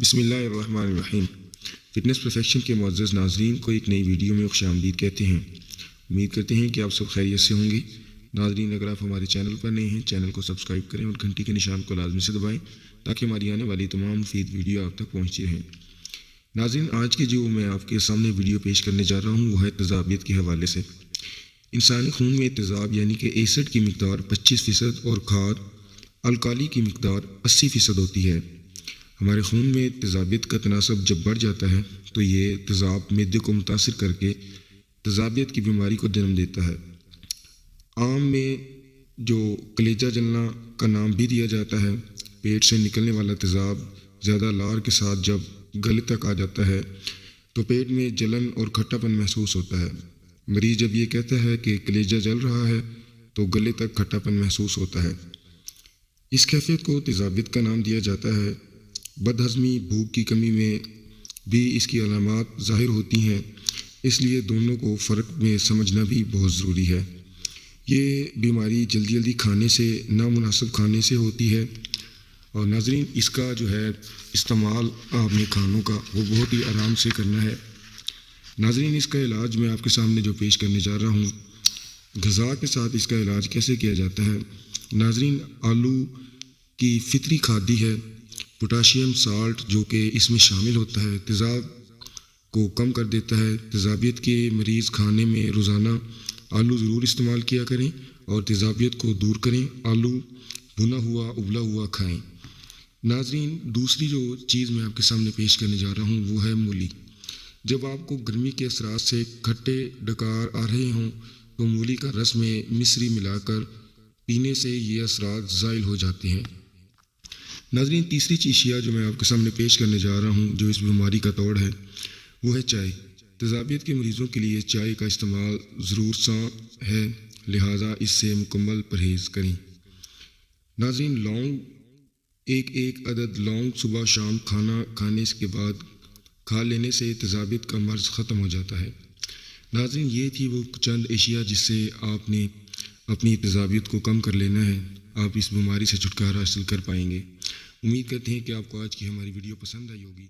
بسم اللہ الرحمن الرحیم۔ فٹنس پرفیکشن کے معزز ناظرین کو ایک نئی ویڈیو میں خوش آمدید کہتے ہیں۔ امید کرتے ہیں کہ آپ سب خیریت سے ہوں گے۔ ناظرین، اگر آپ ہمارے چینل پر نئے ہیں، چینل کو سبسکرائب کریں اور گھنٹی کے نشان کو لازمی سے دبائیں تاکہ ہماری آنے والی تمام مفید ویڈیو آپ تک پہنچتی رہیں۔ ناظرین، آج کی جو میں آپ کے سامنے ویڈیو پیش کرنے جا رہا ہوں وہ ہے تیزابیت کے حوالے سے۔ انسانی خون میں تیزاب یعنی کہ ایسڈ کی مقدار 25% اور کھاد الکالی کی مقدار 80% ہوتی ہے۔ ہمارے خون میں تیزابیت کا تناسب جب بڑھ جاتا ہے تو یہ تیزاب معدے کو متاثر کر کے تیزابیت کی بیماری کو جنم دیتا ہے۔ عام میں جو کلیجہ جلنا کا نام بھی دیا جاتا ہے۔ پیٹ سے نکلنے والا تیزاب زیادہ لار کے ساتھ جب گلے تک آ جاتا ہے تو پیٹ میں جلن اور کھٹا پن محسوس ہوتا ہے۔ مریض جب یہ کہتا ہے کہ کلیجہ جل رہا ہے تو گلے تک کھٹا پن محسوس ہوتا ہے۔ اس کیفیت کو تیزابیت کا نام دیا جاتا ہے۔ بد ہضمی، بھوک کی کمی میں بھی اس کی علامات ظاہر ہوتی ہیں، اس لیے دونوں کو فرق میں سمجھنا بھی بہت ضروری ہے۔ یہ بیماری جلدی کھانے سے، نامناسب کھانے سے ہوتی ہے، اور ناظرین اس کا جو ہے استعمال آپ نے کھانوں کا وہ بہت ہی آرام سے کرنا ہے۔ ناظرین، اس کا علاج میں آپ کے سامنے جو پیش کرنے جا رہا ہوں، غذا کے ساتھ اس کا علاج کیسے کیا جاتا ہے۔ ناظرین، آلو کی فطری کھادی ہے۔ پوٹاشیم سالٹ جو کہ اس میں شامل ہوتا ہے تیزاب کو کم کر دیتا ہے۔ تیزابیت کے مریض کھانے میں روزانہ آلو ضرور استعمال کیا کریں اور تیزابیت کو دور کریں۔ آلو بھنا ہوا، ابلا ہوا کھائیں۔ ناظرین، دوسری جو چیز میں آپ کے سامنے پیش کرنے جا رہا ہوں وہ ہے مولی۔ جب آپ کو گرمی کے اثرات سے کھٹے ڈکار آ رہے ہوں تو مولی کا رس میں مصری ملا کر پینے سے یہ اثرات زائل ہو جاتے ہیں۔ ناظرین، تیسری اشیاء جو میں آپ کے سامنے پیش کرنے جا رہا ہوں جو اس بیماری کا توڑ ہے وہ ہے چائے۔ تیزابیت کے مریضوں کے لیے چائے کا استعمال ضرور سان ہے، لہٰذا اس سے مکمل پرہیز کریں۔ ناظرین، لونگ، ایک عدد لونگ صبح شام کھانا کھانے کے بعد کھا لینے سے تیزابیت کا مرض ختم ہو جاتا ہے۔ ناظرین، یہ تھی وہ چند اشیاء جس سے آپ نے اپنی تیزابیت کو کم کر لینا ہے۔ آپ اس بیماری سے چھٹکارا حاصل کر پائیں گے۔ امید کرتے ہیں کہ آپ کو آج کی ہماری ویڈیو پسند آئی ہوگی۔